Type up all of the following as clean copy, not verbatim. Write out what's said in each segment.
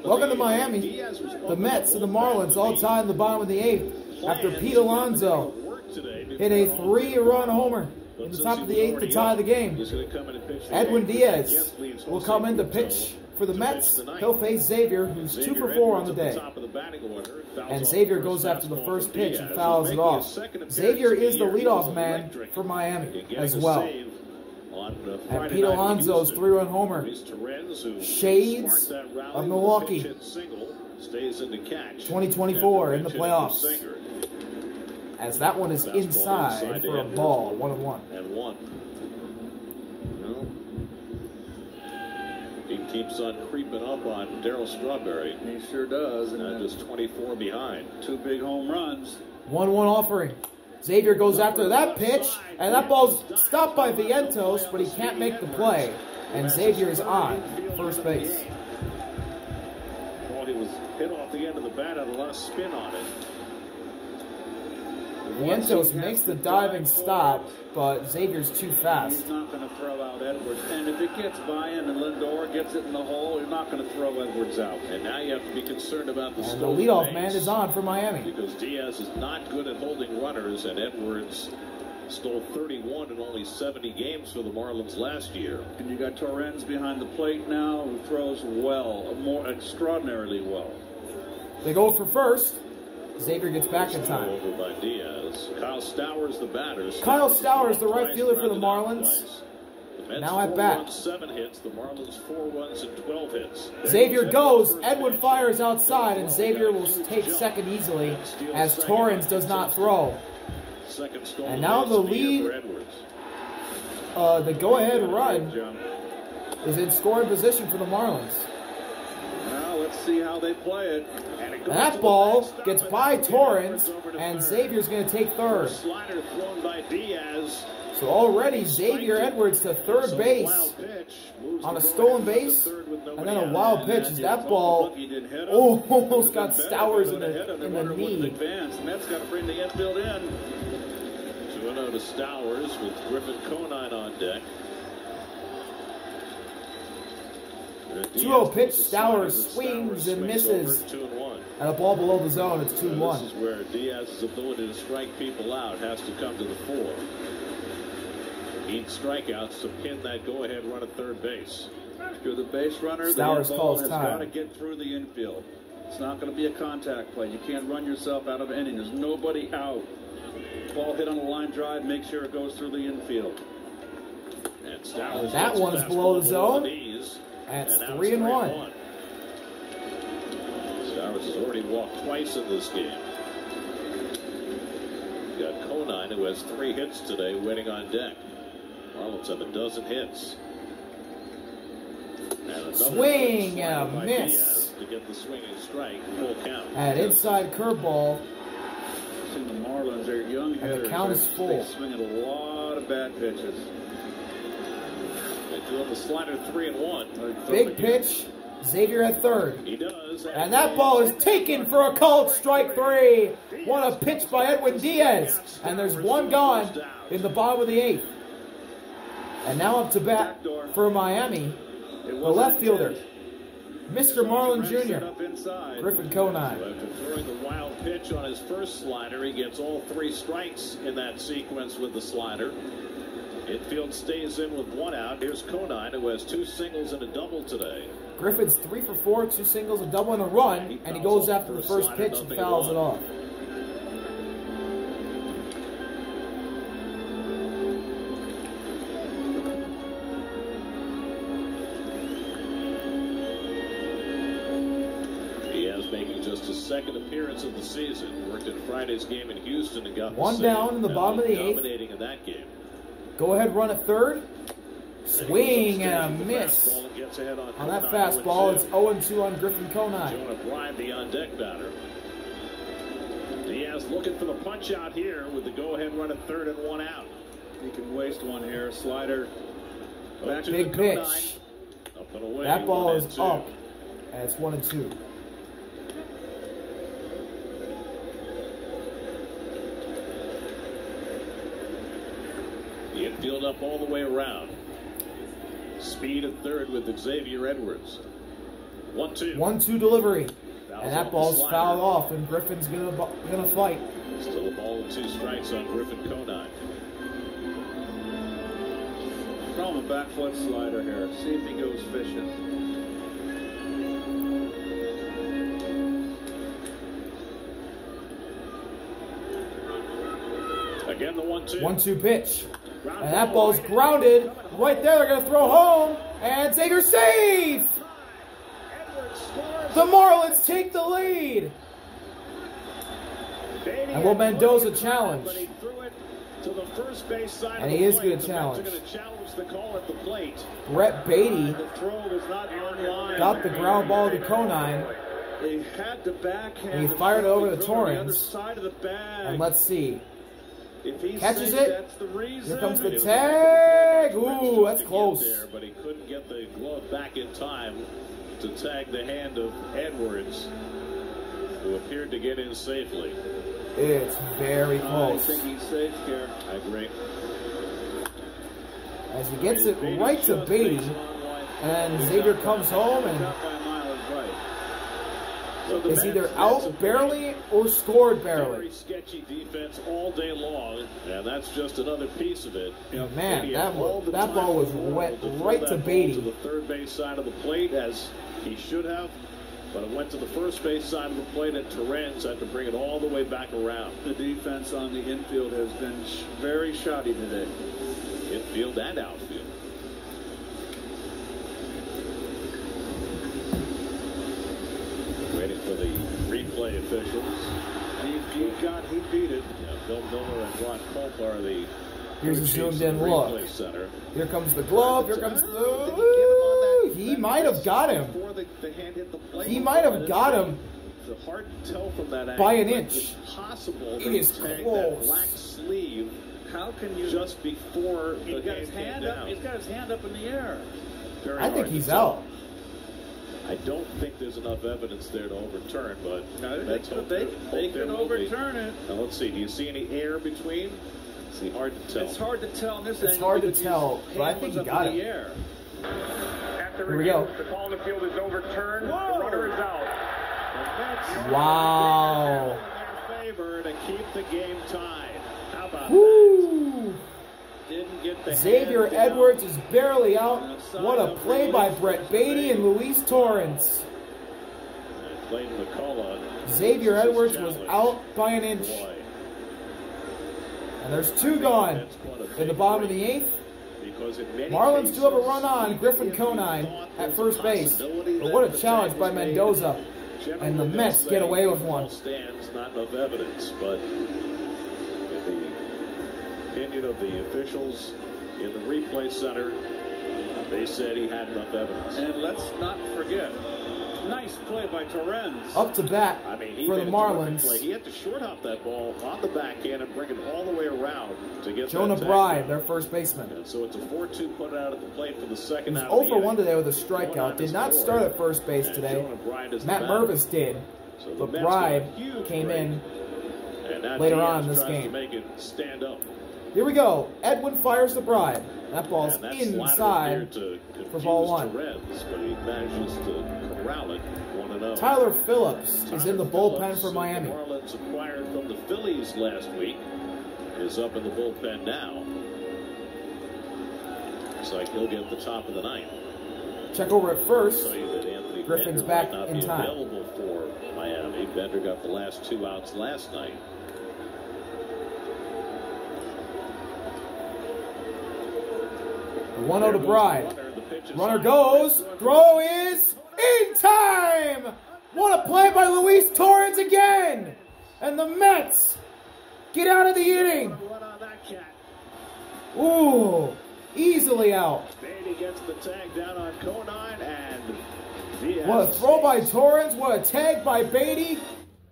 Welcome to Miami. The Mets and the Marlins all tied in the bottom of the 8th after Pete Alonso hit a 3-run homer in the top of the 8th to tie the game. Edwin Diaz will come in to pitch for the Mets. He'll face Xavier, who's 2 for 4 on the day. And Xavier goes after the first pitch and fouls it off. Xavier is the leadoff man for Miami as well. And Pete Alonso's 3-run homer. Shades of Milwaukee. 2024 in the playoffs. As that one is inside for a ball, 1-1. He keeps on creeping up on Darryl Strawberry. He sure does. And just 24 behind. 2 big home runs. 1-1 offering. Xavier goes after that pitch, and that ball's stopped by Vientos, but he can't make the play. And Xavier is on first base. Well, he was hit off the end of the bat, had a lot of spin on it. Vientos makes the diving stop, but Xavier's too fast. He's not going to throw out Edwards. And if it gets by him and Lindor gets it in the hole, you're not going to throw Edwards out. And now you have to be concerned about the stolen base. And the leadoff man is on for Miami. Because Diaz is not good at holding runners, and Edwards stole 31 in only 70 games for the Marlins last year. And you got Torrens behind the plate now, who throws well, more extraordinarily well. They go for first. Xavier gets back in time. Over by Diaz. Kyle Stowers, the batter. Kyle Stowers, the right fielder for the Marlins. Now at bat. 7 hits. The Marlins 4 runs and 12 hits. Xavier goes. Edwin fires outside, and Xavier will take second easily as Torrens does not throw. And now the lead, the go-ahead run is in scoring position for the Marlins. Now let's see how they play it. And that ball gets by Torrens, and Xavier's going to take third. So already Xavier Edwards to third base on a stolen base, and then a wild pitch as that ball almost got Stowers in the knee. The Mets got to bring the infield in. 2-0 to Stowers with Griffin Conine on deck. 2-0 pitch. Stowers swings and misses. And a ball below the zone. It's 2-1. This is where Diaz's ability to strike people out has to come to the fore. Needs strikeouts to pin that go-ahead run at third base. If you're the base runner, Stowers the calls has time. got to get through the infield. It's not going to be a contact play. You can't run yourself out of an inning. There's nobody out. Ball hit on a line drive. Make sure it goes through the infield. And Stowers that one's below the zone. That's 3-1. Stowers has already walked twice in this game. Got Conine, who has 3 hits today, waiting on deck. Marlins have 12 hits. And swing and a miss. To get the swinging strike, full count. And inside curveball. See, the Marlins are young hitters. And the count is full. They swing at a lot of bad pitches. They threw the slider 3-1. Big pitch. Xavier at third. He does. And that ball is taken for a called strike 3. What a pitch by Edwin Diaz. And there's one gone in the bottom of the 8th. And now up to bat for Miami, the left fielder, Mr. Marlin Jr., Griffin Conine. After throwing the wild pitch on his first slider, he gets all 3 strikes in that sequence with the slider. Infield stays in with 1 out. Here's Conine, who has 2 singles and a double today. Griffin's 3 for 4, 2 singles, a double, and a run, and he goes after the first pitch and fouls it off. Diaz making just his 2nd appearance of the season. Worked in Friday's game in Houston and got 1 down in the bottom of the 8th. Dominating in that game. Go ahead, run at third. Swing and a miss. On that fastball, it's 0-2 on Griffin Conine. Jonah Bride, the on-deck batter. Diaz looking for the punch out here with the go-ahead run at third and 1 out. He can waste one here. Slider. Back big pitch. Up and away. That ball is up, and it's 1-2. The infield up all the way around. Speed at third with Xavier Edwards. 1-2. 1-2 delivery. And that ball's fouled off, and Griffin's gonna fight. Still a ball and 2 strikes on Griffin Conine. Throw him a back foot slider here. See if he goes fishing. Again, the 1-2. 1-2 pitch. And that ball's grounded. Right there, they're going to throw home. And Xavier safe! The Marlins take the lead. And will Mendoza challenge? And he is going to challenge. Brett Beatty got the ground ball to Conine. And he fired it over the Torrens. And let's see. Catches it. Here comes the tag. Ooh, that's close. There, but he couldn't get the glove back in time to tag the hand of Edwards, who appeared to get in safely. It's very close. I think he's safe here. I agree. As he gets it right to Beatty, and Xavier comes home and is either out barely or scored barely. Very sketchy defense all day long, and that's just another piece of it. Man, that ball was wet right to Beatty. To the third base side of the plate, as he should have, but it went to the first base side of the plate, and Torrens had to bring it all the way back around. The defense on the infield has been very shoddy today. Infield and outfield. Waiting for the replay officials. He beat it. Yeah, Bill Miller and Ron Culp are the. Here's a zoomed in look. Center. Here comes the glove. Here comes the. He might have got him. He might have got him. It's hard to tell from that by angle, an inch. It's possible it is close. That black sleeve. How can you just before he got his hand up? He's got his hand up in the air. I think he's out. I don't think there's enough evidence there to overturn, but let's hope they can overturn it. Now let's see. Do you see any air between? It's hard to tell. It's hard to tell in this It's hard to tell, but I think he got it. Here we go. The call on the field is overturned. The runner is out. Wow. In their favor to keep the game tied. How about Woo. Didn't get the Xavier Edwards is barely out. What a play by Brett Beatty and Luis Torrens. Xavier Edwards was out by an inch. And there's 2 gone in the bottom of the 8th. Marlins do have a run on Griffin Conine at first base. But what a challenge by Mendoza. And the Mets get away with one. Not enough evidence, but opinion of the officials in the replay center, they said he had enough evidence. And let's not forget, nice play by Torrens. Up to bat for the Marlins. He had to short hop that ball on the backhand and bring it all the way around to get Jonah Bride, their first baseman. And so it's a 4-2 put out at the plate for the second out. He's 0 for 1 today with a strikeout. Did not start at first base today. Matt Mervis did. But Bride came in later on in this game. To make it stand up. Here we go. Edwin fires the Bride. That ball's inside for ball 1. Torrens, but he manages to corral it 1-0. Tyler Phillips is in the bullpen for Miami. The Marlins acquired from the Phillies last week is up in the bullpen now. Looks like he'll get the top of the 9th. Check over at first. Griffin's back in time. Available for Miami. Bender got the last 2 outs last night. The 1-0 to Bride. Runner goes. Throw is in time. What a play by Luis Torrens again. And the Mets get out of the inning. Ooh, easily out. Beatty gets the tag down on Conine, and what a throw by Torrens. What a tag by Beatty.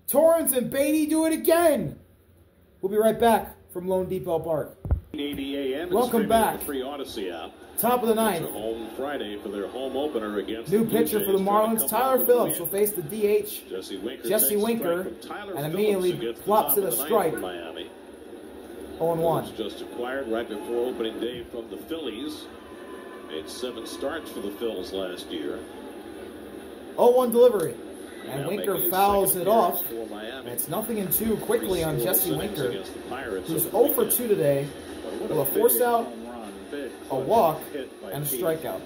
Torrens and Beatty do it again. We'll be right back from Lone Depot Park. 8:80 a.m. Welcome back. The free Odyssey app. Top of the 9th. Home Friday for their home opener against new pitcher for the Marlins. Tyler Phillips will face the DH Jesse Winker and immediately flops to the strike. 0-1. Just acquired right before opening day from the Phillies. Made 7 starts for the Phils last year. 0-1 delivery. And Winker fouls it off. And it's 0-2 quickly on Jesse Winker, who's 0 for 2 today with a force out, a walk, and a strikeout.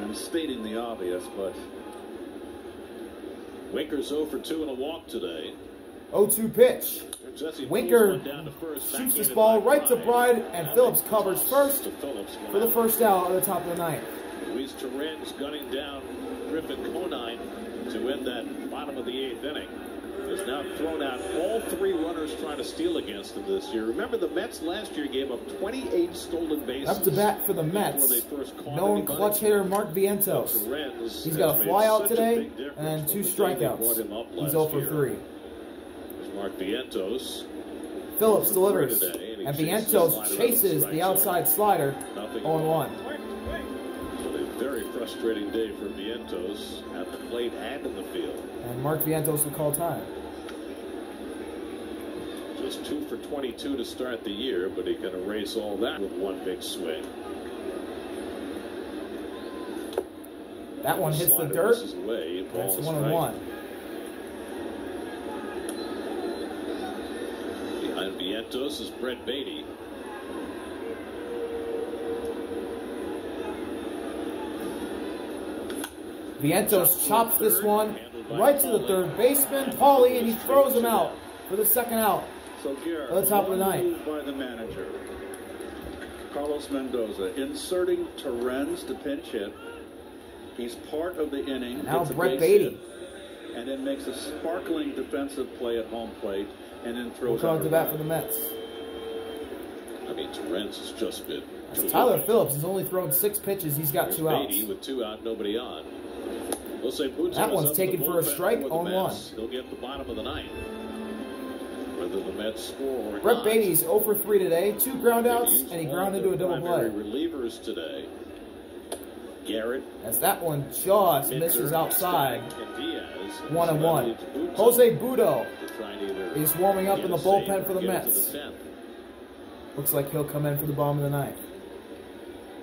I'm stating the obvious, but Winker's 0 for 2 and a walk today. 0-2 pitch. Winker shoots this ball right to Bride, and Phillips covers first for the first out at the top of the ninth. Luis Torrens gunning down Griffin Conine to end that bottom of the 8th inning. Has now thrown out all 3 runners trying to steal against him this year. Remember, the Mets last year gave up 28 stolen bases. Up to bat for the Mets, known clutch hitter Mark Vientos. He's got a flyout today and 2 strikeouts. He's 0 for 3. Mark Vientos. Phillips delivers, and Vientos chases the outside slider 0-1. A very frustrating day for Vientos at the plate and in the field. And Mark Vientos will call time. Just 2 for 22 to start the year, but he can erase all that with one big swing. That one hits the dirt. That's 1-1. Behind Vientos is Brett Beatty. Vientos chops this one right to the third baseman, Paulie, and he throws him out for the second out at the top of the ninth. By the manager, Carlos Mendoza, inserting Torrens to pinch hit. He's part of the inning. Now Brett Beatty. And then makes a sparkling defensive play at home plate, and then throws out to bat for the Mets. I mean, Torrens has just been. Tyler Phillips has only thrown 6 pitches. He's got 2 outs. Beatty with 2 out, nobody on. We'll say that one's taken for a strike on 1. He'll get the bottom of the 9th. Whether the Mets score or Brett not. Beatty's 0 for 3 today, 2 ground outs, and he grounded into a double play. Relievers today. Garrett. As that one just misses outside. 1-1. Jose Budo is warming up in the bullpen for the Mets. Looks like he'll come in for the bottom of the 9th.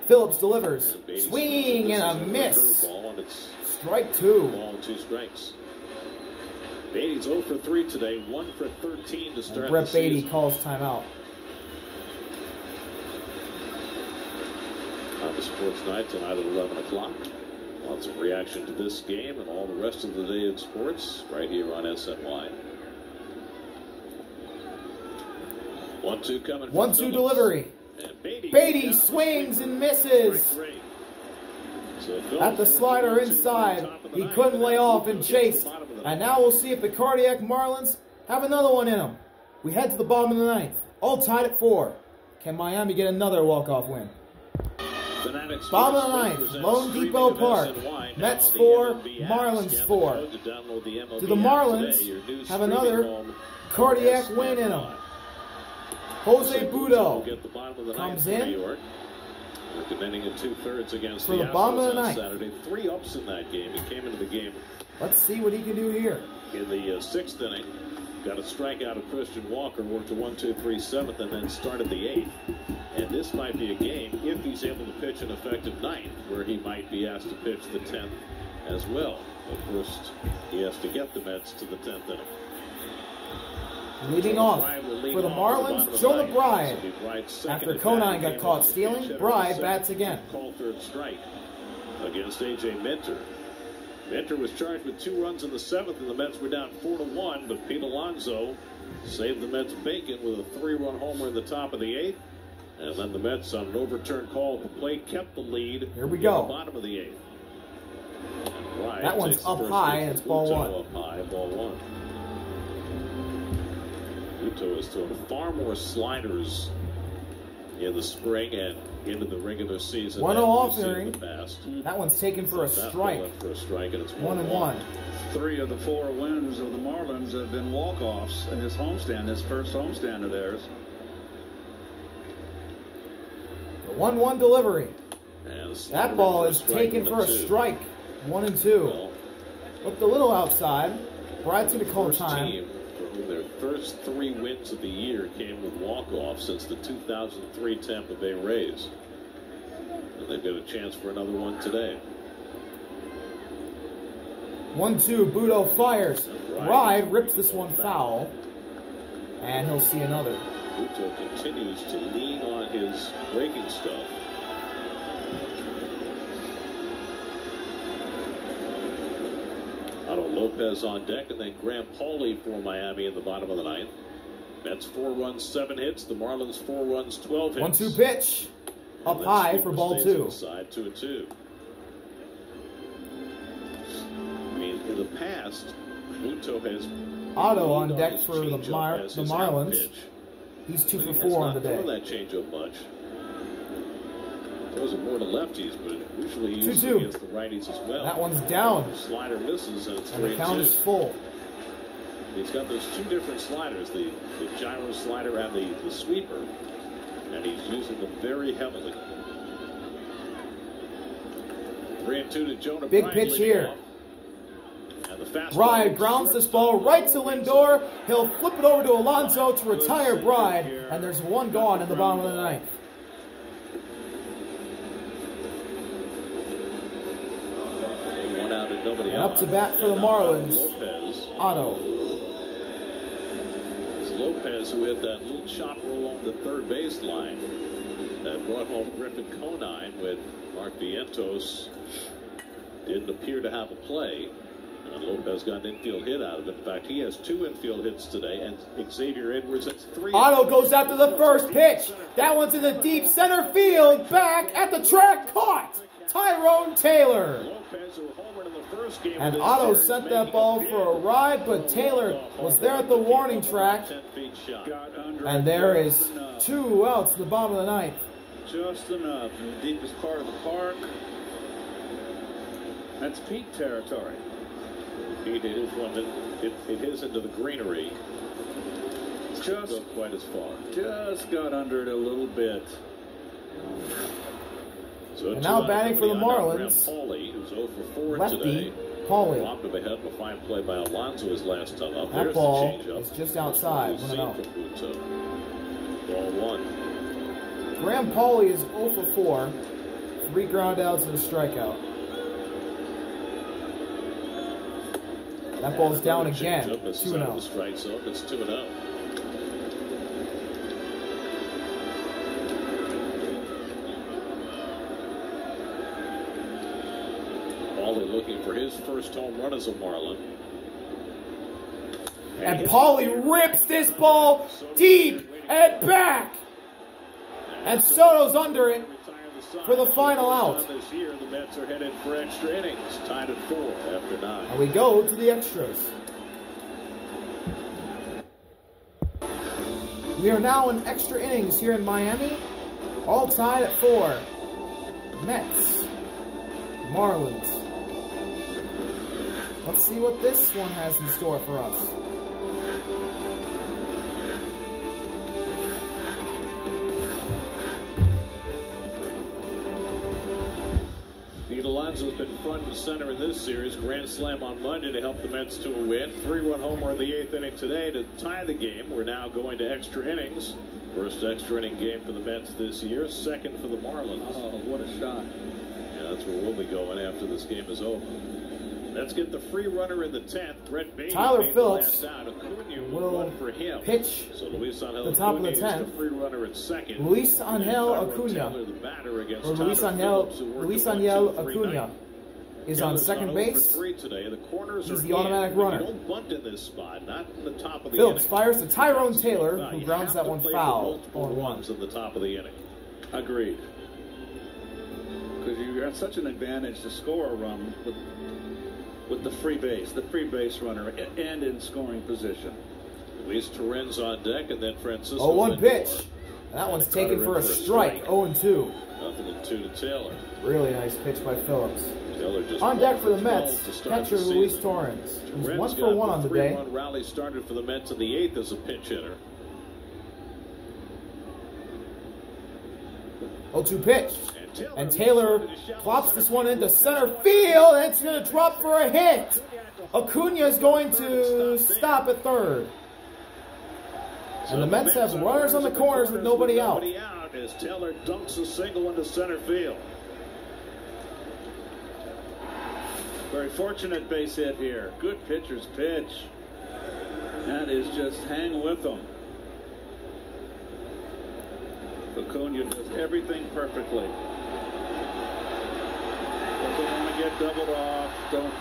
Phillips delivers. Swing and a miss. Strike 2. Ball and 2 strikes. Beatty's 0 for 3 today, 1 for 13 to start. And Brett the Beatty season. calls timeout. On the sports night tonight at 11 o'clock. Lots of reaction to this game and all the rest of the day in sports right here on SNY. 1-2 coming. 1-2 delivery. Beatty swings and misses. At the slider inside, he couldn't lay off and chased. And now we'll see if the Cardiac Marlins have another one in them. We head to the bottom of the 9th, all tied at 4. Can Miami get another walk-off win? Bottom of the 9th, Lone Depot Park. Mets 4, Marlins 4. Do the Marlins have another cardiac win in them? Jose Budo comes in Recommending in 2/3 against for the bottom of the on 9th. Saturday. 3 ups in that game. He came into the game Let's see what he can do here. in the 6th inning. Got a strikeout of Christian Walker, worked a 1-2-3 7th, and then started the 8th. And this might be a game if he's able to pitch an effective 9th, where he might be asked to pitch the 10th as well. But first, he has to get the Mets to the 10th inning. Leading off for the Marlins, Jonah Bride. After Conine got caught stealing, Bride bats again. Call third strike against A.J. Minter. Minter was charged with 2 runs in the 7th, and the Mets were down 4-1, but Pete Alonso saved the Mets bacon with a 3-run homer in the top of the 8th. And then the Mets, on an overturned call at the plate, kept the lead. Here we go. In the bottom of the 8th. That one's up high, and it's ball 1. Up high, ball 1. Uto has thrown far more sliders in the spring and into the regular season. 1-0 offering. That one's taken for a strike. For a strike, and it's 1-1. 3 of the 4 wins of the Marlins have been walk-offs in this homestand, this first homestand of theirs. The 1-1 delivery. That ball is taken for a strike. 1-2. Looked a little outside. Bride to the call time. Their first 3 wins of the year came with walk-off since the 2003 Tampa Bay Rays. And they've got a chance for another one today. 1-2, Budo fires. Ride rips this one foul. And he'll see another. Budo continues to lean on his breaking stuff. Otto Lopez on deck, and then Graham Pauley for Miami in the bottom of the ninth. Mets 4 runs, 7 hits. The Marlins 4 runs, 12 hits. 1-2 pitch. Up high for ball 2. Side 2-2. I mean, in the past, Budo has Otto on deck for the Marlins. He's 2 for 4 on the day. That changeup much. Those are more to lefties, but usually he uses 2-2 against the righties as well. That one's down. Slider misses, and it's 3-2. And the count is full. He's got those 2 different sliders, the gyro slider and the sweeper, and he's using them very heavily. 3-2 to Jonah. Big pitch here. Bride grounds this ball right to Lindor. He'll flip it over to Alonso to retire Bride, and there's 1 gone in the bottom of the ninth. And up to bat for the Marlins, Otto. It's Lopez who hit that little chop roll on the third baseline that brought home Griffin Conine when Mark Vientos didn't appear to have a play. And Lopez got an infield hit out of it. In fact, he has 2 infield hits today, and Xavier Edwards has 3. Otto goes after the first pitch. That one's in the deep center field. Back at the track, caught. Tyrone Taylor. And Otto sent that ball for a ride, but Taylor was there at the warning track. And there is 2 outs in the bottom of the ninth. Just enough in the deepest part of the park. That's peak territory. It is one that it is into the greenery. Just not quite as far. Just got under it a little bit. So and now batting for the Marlins, Pauley, who's 0 for 4 lefty today. Pauley. Robbed him ahead of a fine play by Alonso his last time up. That ball is just outside. Ball 1. Graham Pauley is 0 for 4. 3 ground outs and a strikeout. That ball's down again. 2-0. Strike zone. It's 2-0. Pauley looking for his first home run as a Marlin. And Pauley rips this ball deep and back. And Soto's under it for the final out. This year, the Mets are headed for extra innings, tied at 4 after 9. And we go to the extras. We are now in extra innings here in Miami, all tied at 4. Mets, Marlins. Let's see what this one has in store for us. Alonso's been front and center in this series. Grand slam on Monday to help the Mets to a win. 3-run homer in the 8th inning today to tie the game. We're now going to extra innings. First extra inning game for the Mets this year. Second for the Marlins. Oh, what a shot. Yeah, that's where we'll be going after this game is over. Let's get the free runner in the 10th. Brett Baty Tyler Phillips will for him. Pitch so Luis Angel the top of the 10th. The free runner at second. Luis Angel Acuna, or Luis Angel Acuna is on second base. Today. The corners He's the automatic runner. Don't bunt in this spot, not in the top of the Phillips inning. fires to Tyrone Taylor, who grounds that one foul. 0-1 at the top of the inning. Agreed. Because you got such an advantage to score a run with the free base runner, and in scoring position. Luis Torrens on deck, and then Francisco. 0-1 pitch. That one's taken for a strike. 0-2. Nothing in 2 to Taylor. Really nice pitch by Phillips. Just on deck for the Mets, catcher Luis Torrens, who's 1 for 1 on the day. 3-run rally started for the Mets in the 8th as a pinch hitter. 0-2 pitch. And Taylor plops this one into center field, and it's going to drop for a hit. Acuna is going to stop at third. And the Mets have runners on the corners with nobody out. As Taylor dunks a single into center field. Very fortunate base hit here. Good pitcher's pitch. That is just hang with them. Acuna does everything perfectly. Doesn't want to get doubled off. Don't.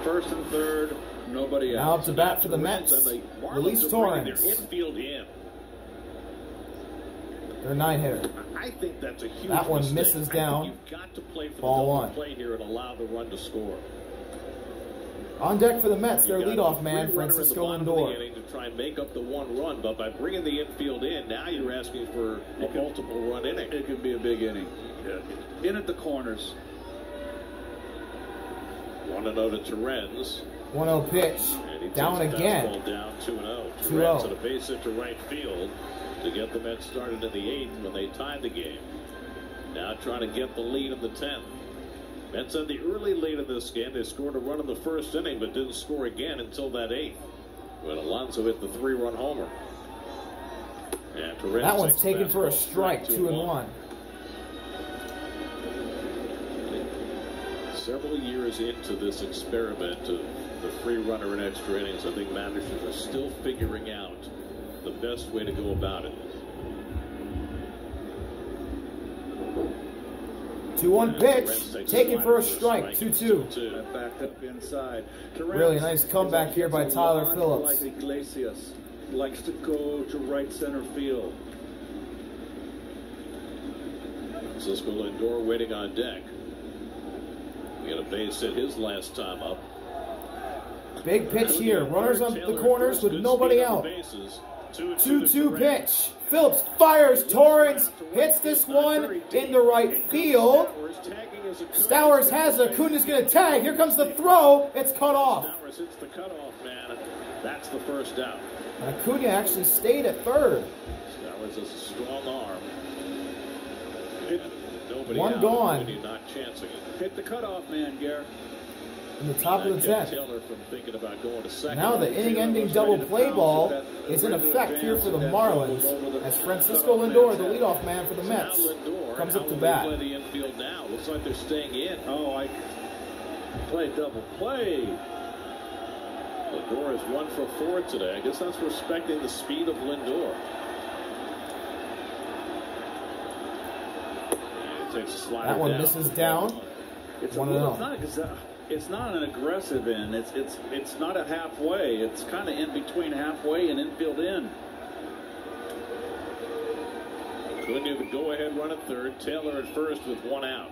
First and third, nobody else. Now up to bat for the Mets. Release Torrens. Infield in. Their 9-hitter. I think that's a huge That one mistake. misses down. You've got to play for Ball the one. play here and allow the run to score. On deck for the Mets, their You got leadoff a man, free runner in the Francisco bottom of the Lindor. inning to try and make up the one run, but by bringing the infield in, now you're asking for a multiple run inning. It could be a big inning. Yeah. In at the corners. 1-0 to Torrens. 1-0 pitch. And he Down takes the again. fastball down 2-0. 2-0. Torrens at a base hit to right field to get the Mets started in the 8th when they tied the game. Now trying to get the lead in the 10th. Mets had the early lead in this game. They scored a run in the first inning, but didn't score again until that 8th, when Alonso hit the 3-run homer. And Torrens That one's takes taken the for a fastball, strike, 2-1. 2-1. Several years into this experiment of the free runner in extra innings, I think managers are still figuring out the best way to go about it. 2-1 pitch. Taken for a strike, 2-2. Backed up inside. Really nice comeback here by Tyler Phillips. Like Iglesias. Likes to go to right center field. Francisco Lindor waiting on deck. He got a base hit his last time up. Big pitch here. Runners on the corners with nobody out. 2-2 pitch. Phillips fires. Torrens hits this one into right field. Stowers has it. Acuna's going to tag. Here comes the throw. It's cut off. Stowers hits the cutoff man. That's the first out. And Acuna actually stayed at third. Stowers has a strong arm. Nobody One out. gone. Nobody not chancing it. Hit the cutoff man, Garrett. In the top of the 10th. Taylor from thinking about going to second. Now the inning-ending double play ball is in effect here for the Marlins as Francisco Lindor, the leadoff man for the Mets, comes up to bat. Play the infield now. Looks like they're staying in. Oh, I play double play. Lindor is 1 for 4 today. I guess that's respecting the speed of Lindor. And he takes a slider That one down. misses down. It's 1-0. It's not an aggressive in. It's not a halfway. It's kind of in between halfway and infield in. Couldn't even go ahead run at third. Taylor at first with 1 out.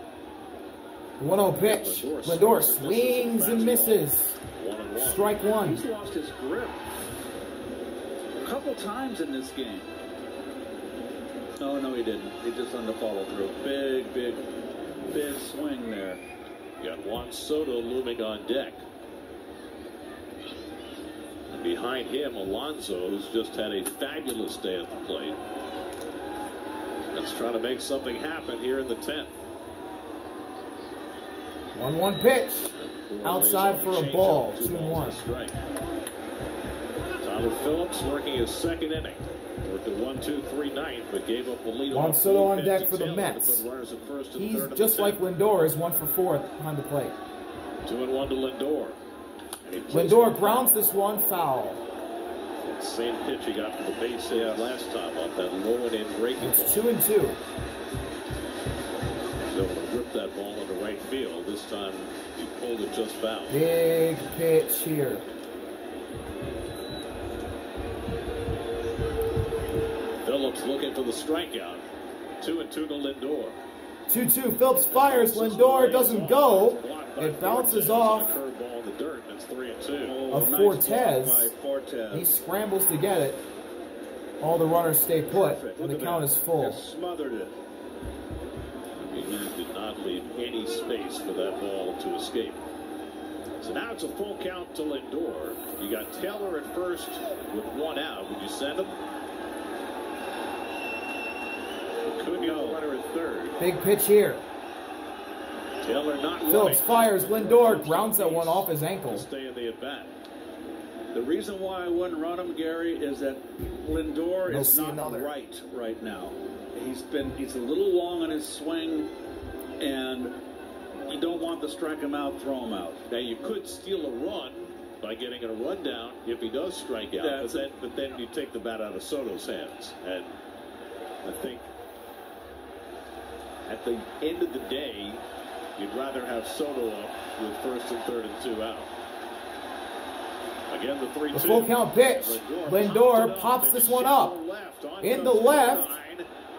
1-0 pitch. Lindor swings and misses. 1-1. Strike one. He's lost his grip a couple times in this game. No, he didn't. He just on the follow through. Big swing there. You got Juan Soto looming on deck. And behind him, Alonso, who's just had a fabulous day at the plate. Let's try to make something happen here in the 10th. 1-1 pitch. Outside for a ball. 2-1. Tyler Phillips working his second inning. Worked a 1-2-3 ninth, but gave up the lead. Juan Soto on deck for the Mets. He's just like Lindor is 1 for 4 behind the plate. 2-1 to Lindor. Lindor grounds this one foul. That same pitch he got for the base hit last time off that low and in breaking ball. It's 2-2. He's able to rip that ball into right field. This time he pulled it just foul. Big pitch here. Phillips looking for the strikeout. 2-2 to Lindor. 2-2. Phillips fires. Lindor doesn't go. It bounces off Curveball in the dirt. It's 3-2. of Nice Fortes. block by Fortes. He scrambles to get it. All the runners stay put, and the count is full. Just smothered it. He did not leave any space for that ball to escape. So now it's a full count to Lindor. You got Taylor at first with 1 out. Would you send him? Acuna runner at third. Big pitch here. Taylor not Phillips running. fires. Lindor grounds that one off his ankle. Stay in the at bat. The reason why I wouldn't run him, Gary, is that Lindor We'll is see not another. right now. He's a little long on his swing, and You don't want to strike him out, throw him out. Now, you could steal a run by getting a rundown if he does strike out, but then you take the bat out of Soto's hands. And I think at the end of the day, you'd rather have Soto up with first and third and 2 out. Again, the 3-2. The full count pitch. Lindor pops this one up in the left,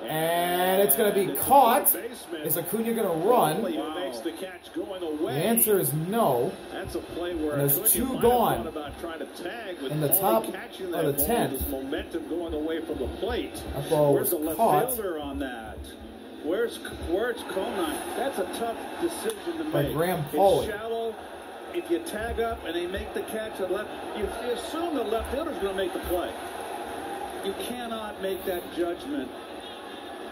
and it's going to be caught. Is Acuna going to run? The answer is no. That's a play where there's 2 gone in the top of the 10th. Momentum going away from the plate. That ball was Where's the left caught fielder on that? Where's Conine? That's a tough decision to by make. Graham Pauly. It's shallow. If you tag up and they make the catch, you assume the left fielder's going to make the play. You cannot make that judgment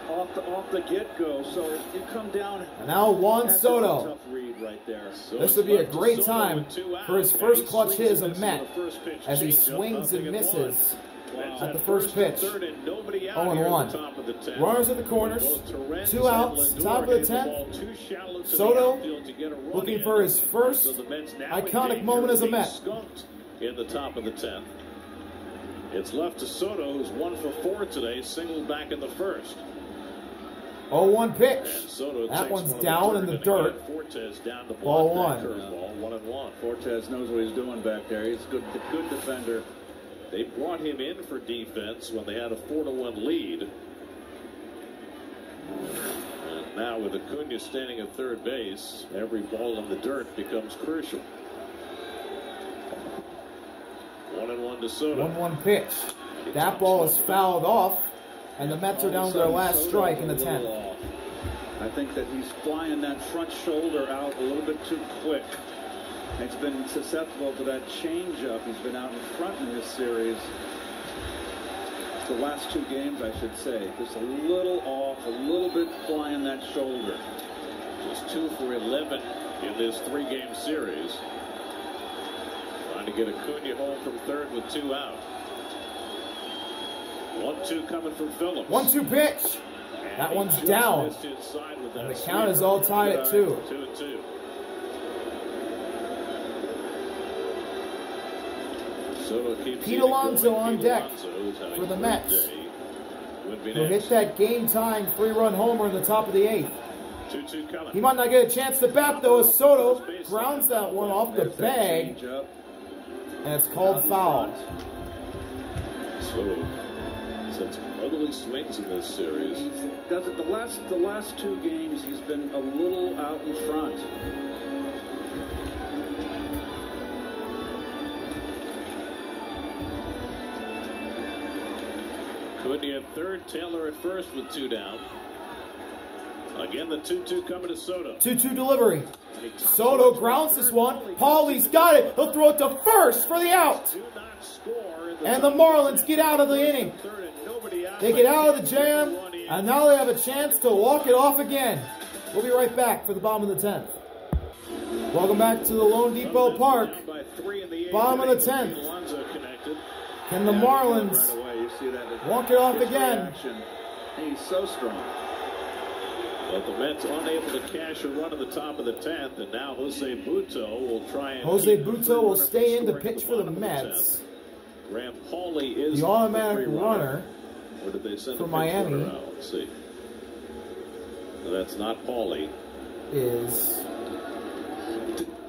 off the get-go. So you come down. And now Juan Soto. A tough read right there. This would be a great time for his first clutch hit as a Met, as he swings and misses at the first pitch. 0-1. Runners at the corners, 2 outs, top of the 10th. Soto looking for his first iconic moment as a Met. In the top of the 10th. It's left to Soto, who's 1 for 4 today, singled back in the first. 0-1 pitch. That one's down in the dirt. Ball 1. 1-1. Fortes knows what he's doing back there. He's a good defender. They brought him in for defense when they had a 4-1 lead. And now with Acuna standing at third base, every ball in the dirt becomes crucial. 1-1 to Soto. 1-1 pitch. That ball is fouled off, and the Mets are down to their last strike in the 10th. I think that he's flying that front shoulder out a little bit too quick. He's been susceptible to that changeup. He's been out in front in this series. The last 2 games, I should say. Just a little off, a little bit flying that shoulder. Just 2 for 11 in this 3-game series. Trying to get Acuna home from third with 2 out. 1-2 coming from Phillips. 1-2 pitch. That one's down. And the count is all tied at 2. 2-2. Pete Alonso on deck for the Mets, who hit that game-tying 3-run homer in the top of the 8th. He might not get a chance to bat, though, as Soto grounds that one off the bag, and it's called foul. Soto sent some ugly swings in this series. Does it the last 2 games? He's been a little out in front. Acuna at third, Taylor at first with 2 down. Again, the 2-2 coming to Soto. 2-2 delivery. Soto grounds this one. Pauly's got it. He'll throw it to first for the out. And the Marlins get out of the inning. They get out of the jam, and now they have a chance to walk it off again. We'll be right back for the bottom of the 10th. Welcome back to the Lone Depot Park. Bottom of the 10th. Can the Marlins walk it off again? He's so strong. But the Mets unable to cash a run at the top of the 10th, and now Jose Butto will try and... Jose Butto will stay in to pitch for the Mets. Graham Pauly is the automatic runner Where did they send for Miami. Let's see. No, that's not Pauly. Is...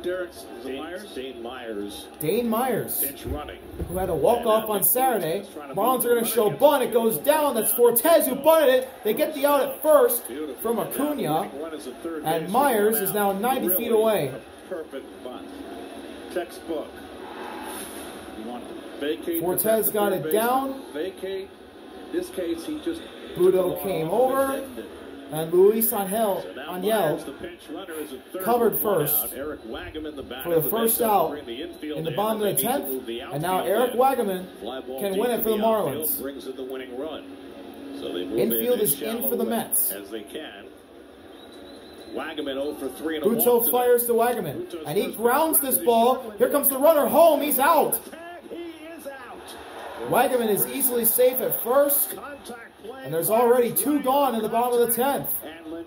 Dane Myers. Pitch running. Who had a walk-off on Saturday. Marlins are going to show bunt. It goes down. That's Fortes who bunted it. They get the out at first from Acuna. And Myers is now 90 feet away. Perfect bunt. Textbook. You want to vacate. Fortes got it down. Vacate. This case, he just... Butto came over. And Luis Angel covered first for the first out in the bottom of the 10th. And now Eric Wagaman can win it for the Marlins. Infield is in for the Mets. Butto fires to Wagaman. And he grounds this ball. Here comes the runner home. He's out. Wagaman is easily safe at first. And there's already 2 gone in the bottom of the 10th.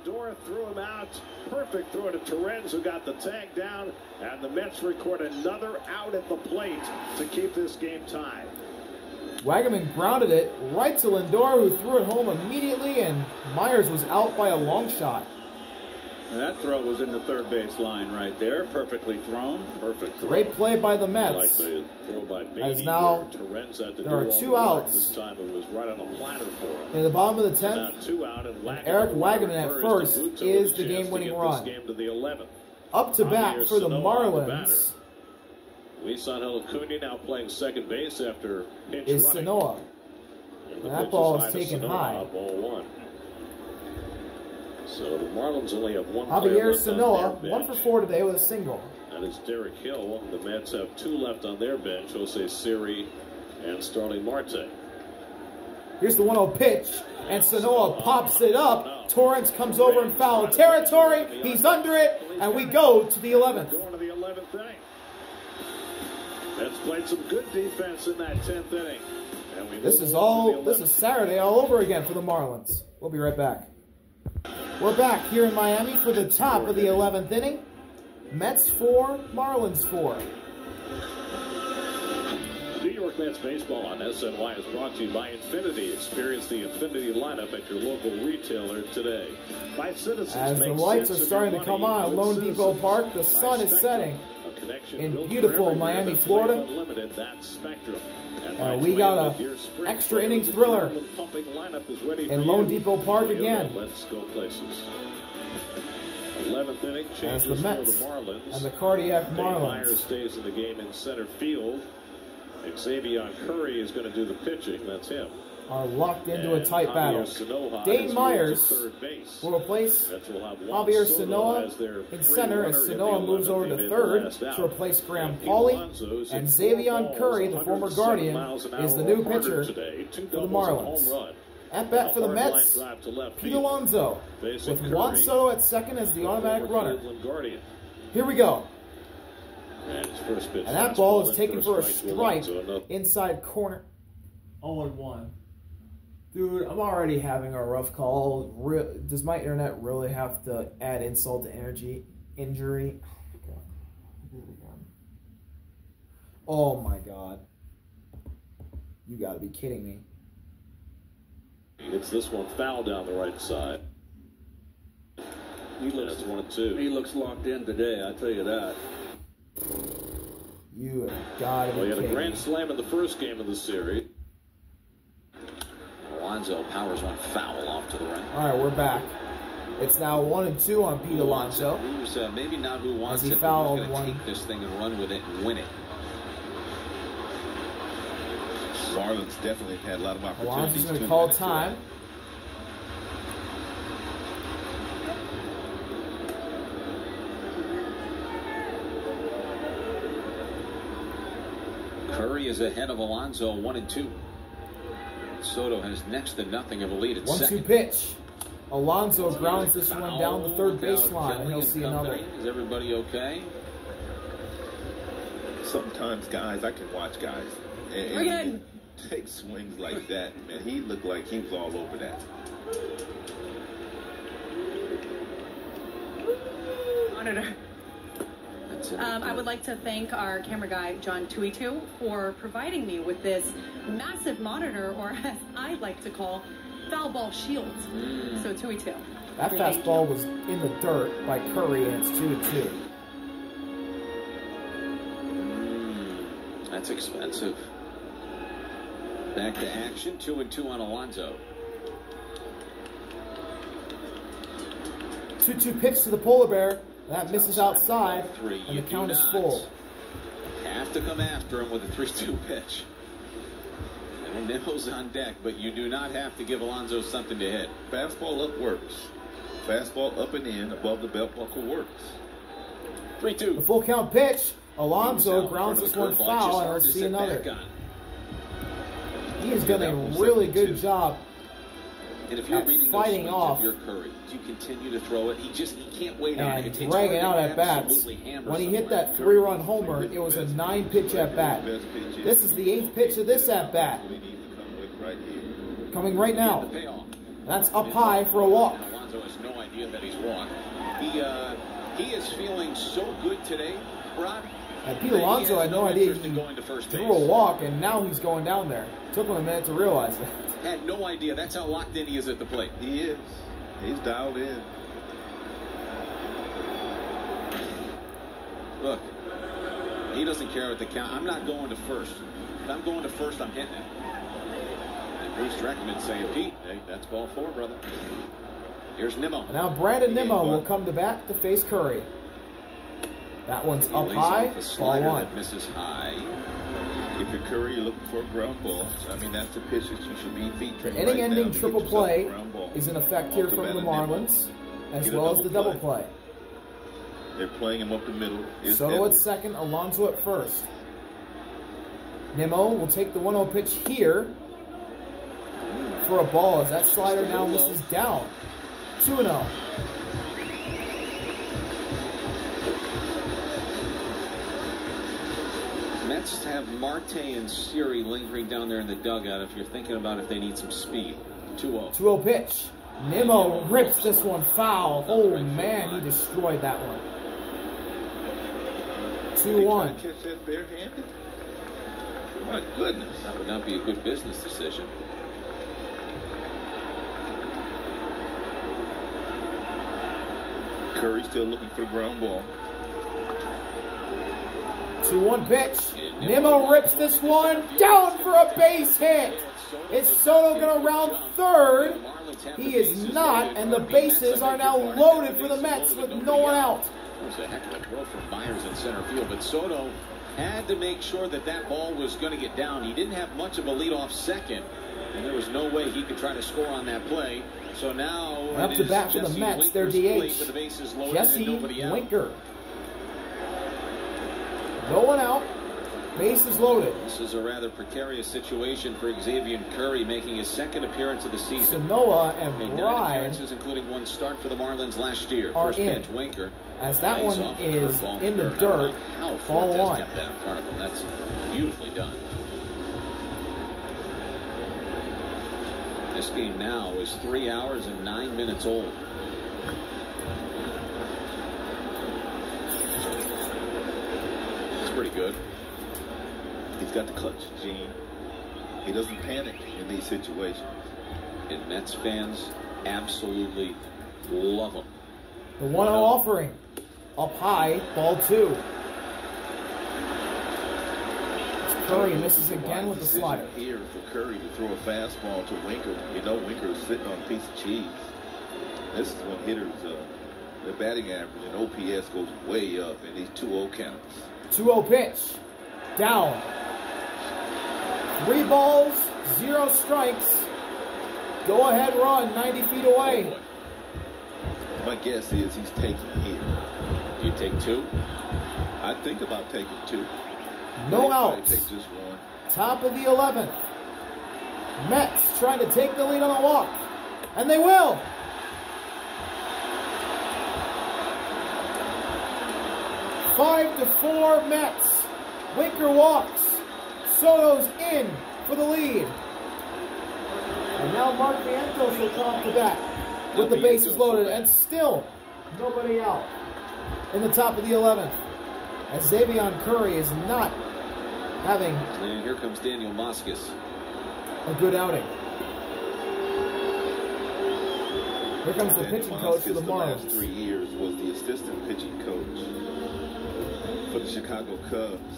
Lindor threw him out. Perfect throw to Torrens, who got the tag down. And the Mets record another out at the plate to keep this game tied. Wagaman grounded it right to Lindor, who threw it home immediately, and Myers was out by a long shot. And that throw was in the third base line right there. Perfectly thrown. Perfect throw. Great play by the Mets. Like the throw by Beatty, as now there are 2 outs. This time it was right on a platter for him. In the bottom of the 10th, now 2 out, and Eric Wagaman at first is the game-winning run. Game to the 11th. Up to bat for the Marlins Luis-Angel Acuna now playing second base after pinch is running. Sanoa. And that ball is taken high. Ball 1. So the Marlins only have 1 Javier player left Sanoa, on their 1 for 4 today with a single. That is Derek Hill. The Mets have 2 left on their bench. Jose Siri and Starling Marte. Here's the 1-0 pitch, and Sanoa pops it up. Torrens comes over in foul territory. He's under it, and we go to the 11th. Going to the 11th inning. Mets played some good defense in that 10th inning. And this is Saturday all over again for the Marlins. We'll be right back. We're back here in Miami for the top of the 11th inning. Mets 4, Marlins 4. New York Mets baseball on SNY is brought to you by Infinity. Experience the Infinity lineup at your local retailer today. By Citizens. As the lights are starting to come on at Lone Depot Park, the sun is setting in beautiful Miami, Florida. We got an extra inning thriller in Lone Depot Park again. Let's go places. 11th inning, as the Mets for the Marlins. And the Cardiac Marlins. Myers stays in the game in center field. Xavier Curry is going to do the pitching. That's him. Are locked into a tight battle. Dane Myers will replace Javier Sanoa in center as Sanoa moves over to third to replace Graham Pauley. And Xavier Curry, the former Guardian, is the new pitcher for the Marlins. At bat for the Mets, Pete Alonso, with Juan Soto at second as the automatic runner. Here we go. And that ball is taken for a strike inside corner. 0-1. Dude, I'm already having a rough call. Does my internet really have to add insult to injury? Oh my god. You gotta be kidding me. It's this one foul down the right side. He looks locked in today, I tell you that. You have got to be kidding me. He had a grand me. slam in the first game of the series. Alonso powers one foul off to the right. All right, we're back. It's now 1-2 on Pete Alonso. Who's maybe not who wants it, but fouled who's going to take this thing and run with it and win it. Marlins definitely had a lot of opportunities. Alonso's going to call time. Curry is ahead of Alonso, 1-2. Soto has next to nothing of a lead at second. 1-2 pitch. Alonso grounds this one down the third baseline, and he'll see another. Is everybody okay? Sometimes, guys, I can watch guys and take swings like that. Man, he looked like he was all over that. Monitor. I would like to thank our camera guy, John Tuitu, for providing me with this massive monitor, or as I like to call, foul ball shield. So Tuitu. That fastball was in the dirt by Curry, and it's 2-2. That's expensive. Back to action, 2-2 on Alonso. 2-2 pitch to the polar bear. That misses outside, and the count is full. Have to come after him with a 3-2 pitch. And nipples on deck, but you do not have to give Alonso something to hit. Fastball up works. Fastball up and in, above the belt buckle works. 3-2. The full count pitch. Alonso grounds this one foul, and we'll see another. He has done a really good job and if you're reading fighting off your Curry, you continue to throw it. He can't wait on it. And dragging out at bats. When he hit that 3-run homer, it was a 9-pitch at bat. This is the 8th pitch of this at bat. Coming right now. That's up high for a walk. Alonso has no idea that he's walked. He is feeling so good today, Rod. And Pete Alonso had no idea he threw a walk, and now he's going down there. Took him a minute to realize that. Had no idea. That's how locked in he is at the plate. He is. He's dialed in. Look, he doesn't care what the count. I'm not going to first. If I'm going to first, I'm hitting it. And Bruce Dreckman saying, Pete, hey, that's ball 4, brother. Here's Nimmo. Now Brandon Nimmo will come to bat to face Curry. That one's up high, ball 1. Misses high. If you're Curry, you're looking for a ground ball. I mean, that's the pitch that you should be featuring. The inning-ending triple play is in effect here from the Marlins, as well as the double play. They're playing him up the middle. Soto at second, Alonso at first. Nimmo will take the 1-0 pitch here for a ball as that slider now misses down. 2-0. Mets have Marte and Siri lingering down there in the dugout if you're thinking about if they need some speed. 2-0. 2-0 pitch. Nimmo rips this one foul. Oh, man, he destroyed that one. 2-1. Catch that barehanded? My goodness. That would not be a good business decision. Curry still looking for the ground ball. 2-1 pitch. Nimmo rips this one down for a base hit. Is Soto going to round third? He is not, and the bases are now loaded for the Mets with no one out. It was a heck of a throw from Myers in center field, but Soto had to make sure that that ball was going to get down. He didn't have much of a leadoff second, and there was no way he could try to score on that play. So now up to bat for the Mets, their DH, Jesse Winker. No one out. Bases loaded. This is a rather precarious situation for Xavier Curry, making his second appearance of the season. Sanoa and Bride, including one start for the Marlins last year. are First in. pitch, Winker. As that one is in the dirt, ball 1. Kept that in front of him. That's beautifully done. This game now is 3 hours and 9 minutes old. It's pretty good. He's got the clutch gene. He doesn't panic in these situations. And Mets fans absolutely love him. The 1-0 offering. Up high, ball 2. Curry misses again with the slider. Here for Curry to throw a fastball to Winker. You know Winker is sitting on a piece of cheese. This is when hitters, their batting average and OPS goes way up in these 2-0 counts. 2-0 pitch. Down. 3 balls, 0 strikes. Go ahead run, 90 feet away. My guess is he's taking here. You take 2? I think about taking 2. No outs. Take just 1. Top of the 11th. Mets trying to take the lead on a walk. And they will. Five to 4 Mets. Winker walks. Soto's in for the lead. And now Mark Vientos will come to bat with the bases loaded, and still nobody out in the top of the 11th. As Xavier Curry is not having And here comes Daniel Moscas. a good outing. Here comes the pitching coach for the Marlins. The last 3 years was the assistant pitching coach for the Chicago Cubs.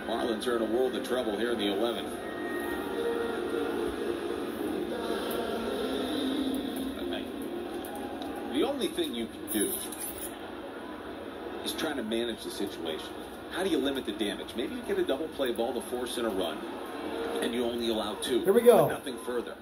Marlins are in a world of trouble here in the 11th. The only thing you can do is try to manage the situation. How do you limit the damage? Maybe you get a double play ball to force in a run, and you only allow 2. Here we go. But nothing further.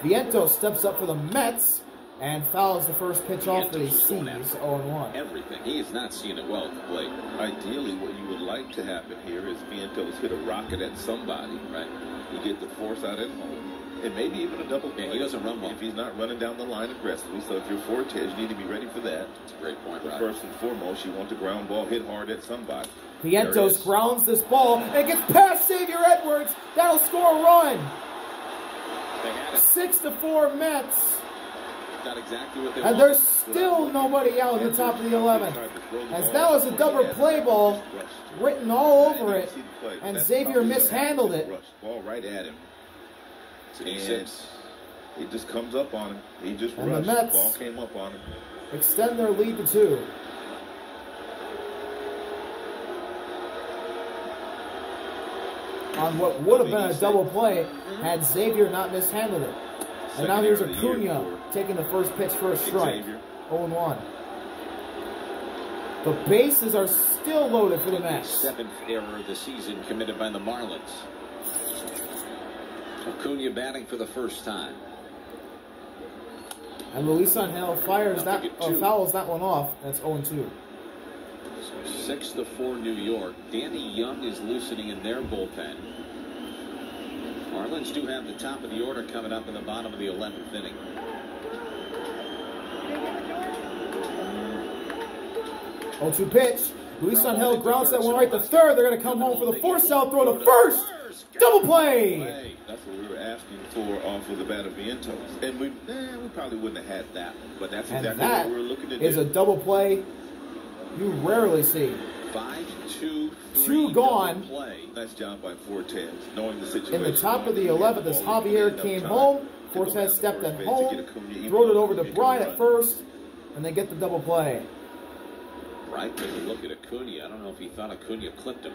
Vientos steps up for the Mets. And fouls the first pitch off that he sees, 0-1. Everything. He is not seeing it well at the plate. Ideally, what you would like to happen here is Vientos hit a rocket at somebody. Right. You get the force out at home. And maybe even a double play. Yeah, he doesn't run well. If he's not running down the line aggressively. So if you're Fortes, you need to be ready for that. That's a great point, right? First and foremost, you want the ground ball hit hard at somebody. Vientos grounds this ball and gets past Xavier Edwards. That'll score a run. 6-4 Mets. Got exactly what they and want. There's still nobody out at the top of the 11th. As that was a double play ball written all over it. And Xavier mishandled it. Ball right at him. And it just comes up on him. He just and rushed. The Mets ball came up on him. Extend their lead to 2. On what would have been a double play had Xavier not mishandled it. And now here's Acuna taking the first pitch for a strike. 0-1. The bases are still loaded for the Mets. 7th error of the season committed by the Marlins. Acuna batting for the first time. And Luis Angel fouls that one off. That's 0-2. 6-4 New York. Danny Young is loosening in their bullpen. Marlins do have the top of the order coming up in the bottom of the 11th inning. Oh, 2 pitch. Luis Angel grounds that one right to third. They're going to come home for the force out throw to first. Double play. That's what we were asking for off of the bat of Vientos. And we probably wouldn't have had that one. But that's exactly what we were looking to do. Is a double play you rarely see. 5-2-3. 2 gone. Nice job by Fortes, knowing the situation. In the top of the 11th, as Javier came home, Fortes stepped at home, throwed it over to Bryant at first, and they get the double play. Right, when you look at Acuna, I don't know if he thought Acuna clipped him.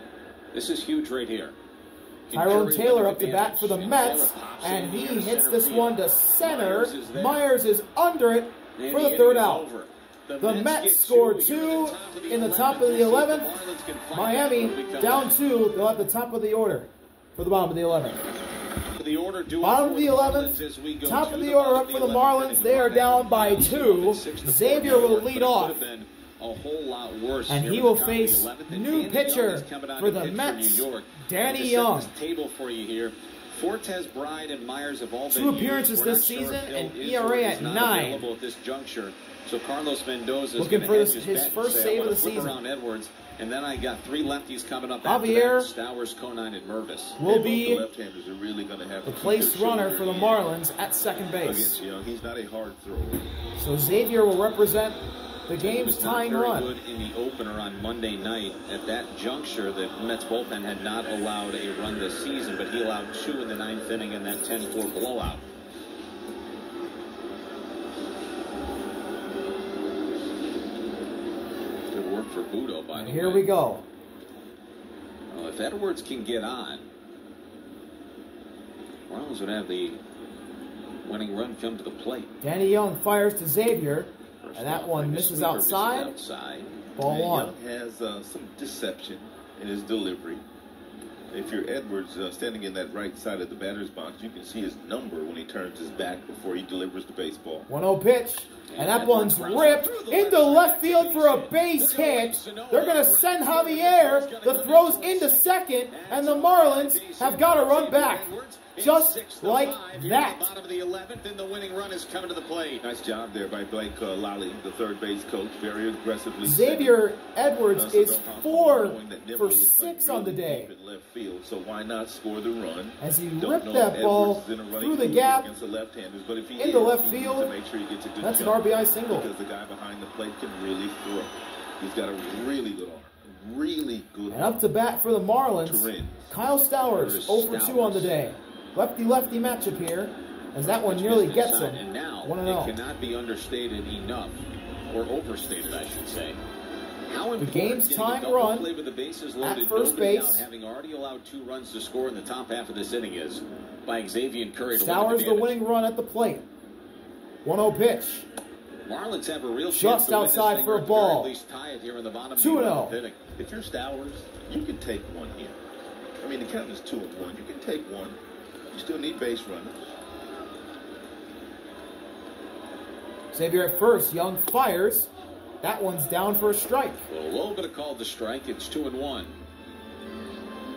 This is huge right here. Tyrone Taylor up to bat for the Mets, and he hits this one to center. Myers is under it for the third out. The Mets score 2 in the top of the 11th. Miami down 2. They'll have the top of the order for the bottom of the 11th. Bottom of the 11th, top of the order up for the Marlins. They are down by 2. Xavier will lead off. A whole lot worse, and he will face new pitcher for the Mets, Danny Young. Table for you here. Fortes, Bride, and Myers have all 2 appearances this season, and ERA at 9. At this juncture. So Carlos Mendoza is looking for his first save of the season. Around Edwards, and then I got 3 lefties coming up. Javier Stowers, Conine, and Mervis will be the left-handers are really going to have the place runner for the Marlins at second base. Against Young, he's not a hard thrower. So Xavier will represent the game's tying run. Good in the opener on Monday night. At that juncture, the Mets bullpen had not allowed a run this season, but he allowed 2 in the 9th inning in that 10-4 blowout. Good work for Budo, by the way. Here we go. Well, if Edwards can get on, Marlins would have the winning run come to the plate. Danny Young fires to Xavier. And that one misses outside. Ball 1. Young has some deception in his delivery. If you're Edwards standing in that right side of the batter's box, you can see his number when he turns his back before he delivers the baseball. 1-0 pitch. And that one's ripped into left field for a base hit. They're going to send Javier. The throw's into second. And the Marlins have got to run back. Just like that. Bottom of the 11th, and the winning run is coming to the plate. Nice job there by Blake Lally, the third base coach, very aggressively. Xavier Edwards is 4 for 6 on the day. Left field, so why not score the run? As he ripped that ball through the gap into left field, that's an RBI single. Because the guy behind the plate can really throw. He's got a really good arm. Really good. And up to bat for the Marlins, Kyle Stowers, 0 for 2 on the day. Lefty-lefty matchup here, as that one nearly gets him. And now, 1-0. it cannot be understated enough, or overstated, I should say. How the game's time run with the bases loaded, at first base, out, having already allowed 2 runs to score in the top half of this inning, is by Xavier Curry. Stowers the winning run at the plate. 1-0 pitch. Marlins have a real just outside for a ball. 2-0. If you're Stowers, you can take one here. I mean, the count is 2-1. You can take one. You still need base runners. Xavier at first. Young fires. That one's down for a strike. A little bit of called the strike. It's 2-1.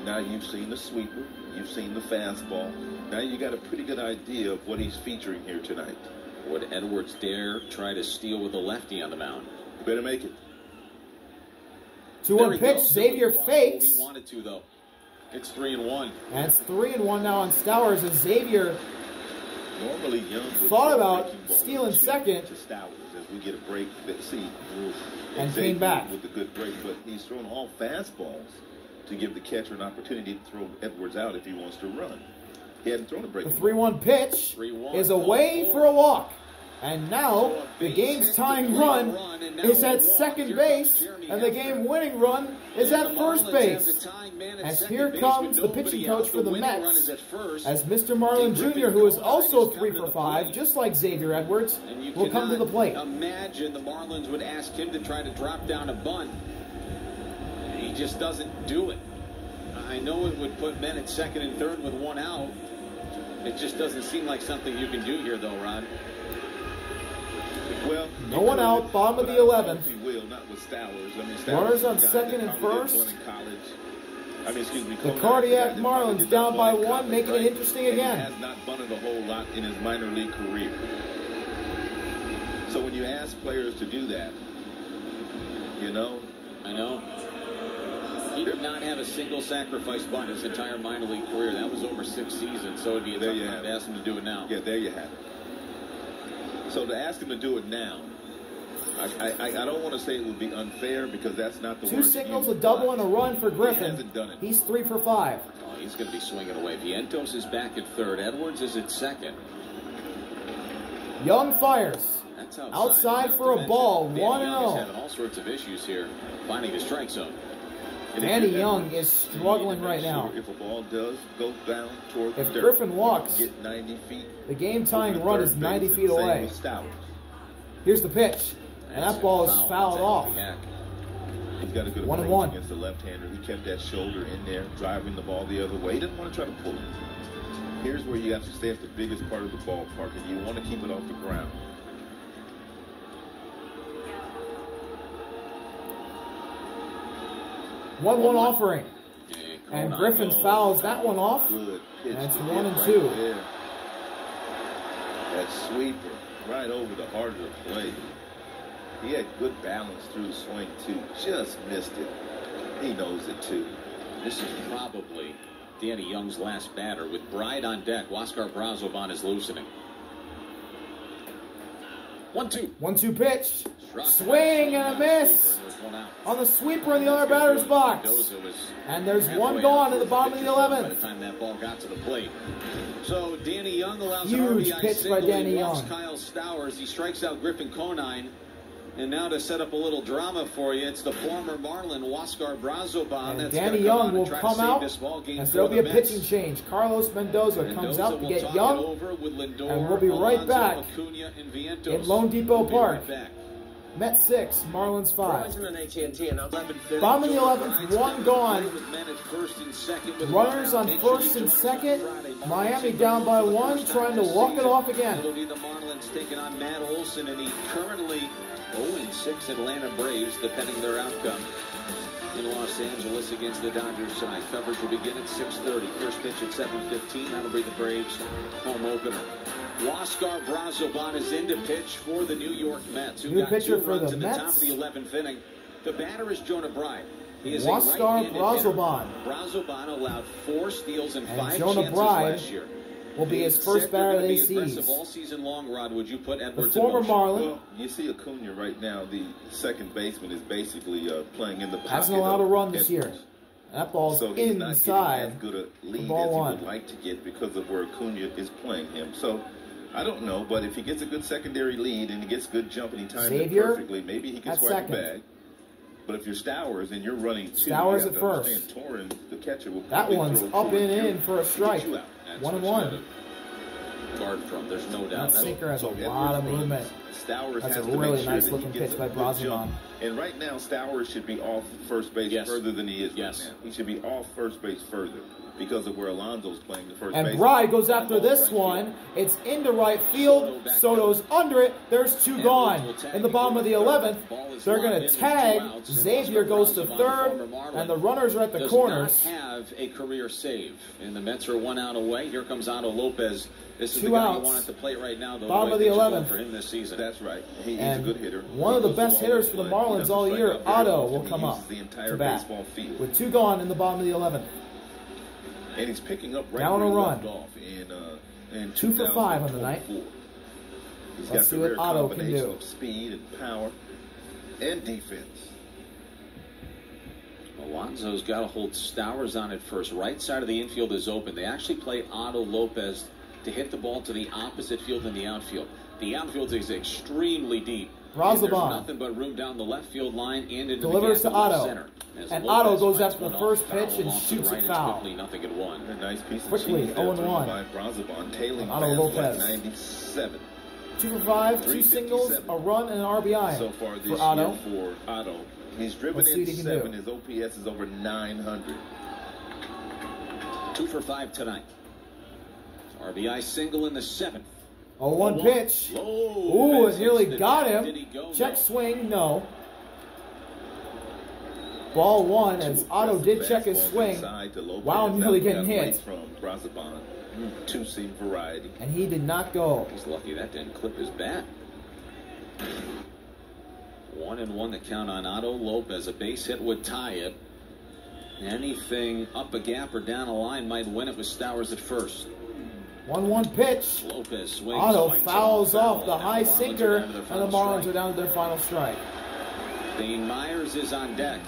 Now you've seen the sweeper. You've seen the fastball. Now you got a pretty good idea of what he's featuring here tonight. Would Edwards dare try to steal with a lefty on the mound? You better make it. 2-1 pitch. Xavier fakes. He wanted to, though. It's 3-1. And it's 3-1 now on Stowers as Xavier Normally Young thought about stealing second. To Stowers as we get a break. See, and Xavier came back with a good break, but he's thrown all fastballs to give the catcher an opportunity to throw Edwards out if he wants to run. He hadn't thrown a break. The 3-1 pitch is away for a walk. And now the game's tying run is at second base, and the game-winning run is at first base. As here comes the pitching coach for the Mets, as Mr. Marlin Jr., who is also 3 for 5, just like Xavier Edwards, will come to the plate. Imagine the Marlins would ask him to try to drop down a bunt. He just doesn't do it. I know it would put men at second and third with 1 out. It just doesn't seem like something you can do here, though, Ron. Well, no one out, bottom of the 11th. He will, not with Stowers. I mean, Stowers Runners on second and first. The Konak, Cardiac Marlins down by 1, making it interesting again. He has not bunted a whole lot in his minor league career. So when you ask players to do that, you know. I know. He did not have a single sacrifice bunt his entire minor league career. That was over 6 seasons, so it'd be a tough time to ask him to do it now. Yeah, there you have it. So to ask him to do it now, I don't want to say it would be unfair because that's not the word. 2 singles, a double, and a run for Griffin. He hasn't done it. He's 3 for 5. Oh, he's going to be swinging away. Vientos is back at third. Edwards is at second. Young fires. That's outside for a ball. 1-0. He's having all sorts of issues here finding his strike zone. Danny Young is struggling right now. If a ball does go down toward if Griffin walks, get 90 feet, the game-tying run is 90 feet away. Here's the pitch, and that ball is fouled off. He's got a good approach against the left-hander. He kept that shoulder in there, driving the ball the other way. He didn't want to try to pull it. Here's where you have to stay at the biggest part of the ballpark, and you want to keep it off the ground. One offering. And Griffin fouls that one off. And it's 1-2. That sweeper right over the heart of the plate. He had good balance through the swing, too. Just missed it. He knows it, too. This is probably Danny Young's last batter. With Bride on deck, Huáscar Brazoban is loosening. 1-2. 1-2 pitch. Swing and a miss on the sweeper in the other batter's box. And there's one gone at the bottom of the 11th. By the time that ball got to the plate. So Danny Young allows an RBI pitch single. by Danny He walks Young. Kyle Stowers. He strikes out Griffin Conine. And now to set up a little drama for you, it's the former Marlin, Huáscar Brazoban. And Danny Young will come out as there'll be a pitching change. Carlos Mendoza comes out to get Young, and we'll be right back in Lone Depot Park. Mets 6, Marlins 5. Bottom of the 11th, one gone. Runners on first and second. Miami down by 1, trying to walk it off again. It'll be the Marlins taking on Matt Olson, and he currently 0-6 Atlanta Braves, depending their outcome. In Los Angeles against the Dodgers tonight. Coverage will begin at 6:30. First pitch at 7:15. That'll be the Braves' home opener. Huáscar Brazoban is in to pitch for the New York Mets, who got 2 runs in the top of the 11th inning. The batter is Jonah Bride. He is Huáscar Brazoban. Brazoban allowed 4 steals and 5 Jonah chances Bride last year. Will be his first batter that he sees. All season long, Rod, would you put Edwards the former Marlin. Well, you see Acuna right now, the second baseman is basically playing in the pocket. Hasn't allowed a run this year. That ball's inside. Not as good a lead as he would like to get because of where Acuna is playing him. So I don't know, but if he gets a good secondary lead and he gets good jump and he times it perfectly, maybe he can swipe the bag. But if you're Stowers and you're running 2, Stowers at first. Torrin, the catcher will that one's up and in for a strike. 1-1. Guard from, there's no doubt. That sinker has a lot of movement. Stowers That's has a really nice looking pitch by Brazoban. And right now, Stowers should be off first base further than he is right now. He should be off first base further. because of where Alonso's playing the first And base. Bride goes after this one. It's into right field. Soto's under it. There's 2 gone. In the bottom of the 11th, they're going to tag. Xavier goes to third, and the runners are at the corners. Does not have a career save. And the Mets are 1 out away. Here comes Otto Lopez. This is 2 the guy outs. you want at the plate right now. Bottom of the 11th. For him this season. That's right. He's a good hitter. One of the best hitters for the Marlins all year, Otto, will come up to bat with 2 gone in the bottom of the 11th. And he's picking up right down a run. Off in 2 for 5 on the night. Let's see what Otto can do. Of speed and power and defense. Alonso's got to hold Stowers on at first. Right side of the infield is open. They actually play Otto Lopez to hit the ball to the opposite field in the outfield. The outfield is extremely deep. There's nothing but room down the left field line and into delivers the to Otto. center. And Otto goes after the first pitch and shoots it foul. Quickly, nothing at 1. A nice piece of Quickly, 0-1. by Brazoban, tailing Otto Lopez. 97. 2 for 5, 2 singles, a run, and an RBI so far this for Otto. year for Otto. He's driven in 7. His OPS is over 900. 2 for 5 tonight. RBI single in the 7th. 0-1 pitch. Ooh, it nearly got him. Check swing, no. Ball 1 as Otto did check his swing. Wow, nearly getting hit. From Brazoban, 2-seam variety. And he did not go. He's lucky that didn't clip his bat. 1-1 to count on Otto Lopez. A base hit would tie it. Anything up a gap or down a line might win it with Stowers at first. 1-1 pitch. Lopez swings. Otto fouls off the high sinker, and the Marlins are down to their final strike. Dane Myers is on deck.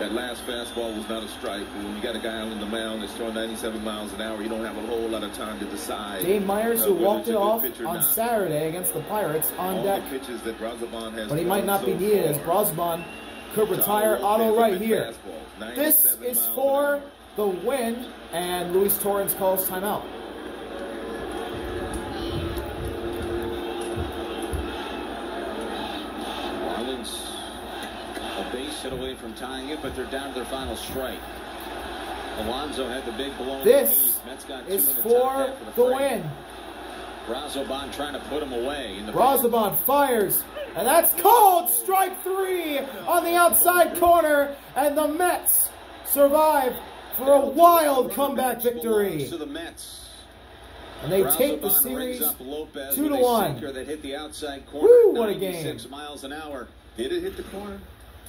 That last fastball was not a strike. When you got a guy on the mound that's throwing 97 miles an hour, you don't have a whole lot of time to decide. Dane Myers, who walked it off on Saturday against the Pirates, on deck. Pitches that Brazoban has, but he might not be needed, as Brazoban could retire Otto right here. This is for the win, and Luis Torrens calls timeout. Marlins a base hit away from tying it, but they're down to their final strike. Alonso had the big blow. This is for the win. Brazoban trying to put him away. Brazoban fires, and that's called strike 3 on the outside corner, and the Mets survive for a wild comeback victory. And they take the series 2-1. That hit the outside corner. Woo, what a game. 96 miles an hour. Did it hit the corner?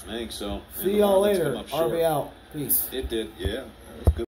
I think so. See y'all later. RB out. Peace. It did. Yeah. Good.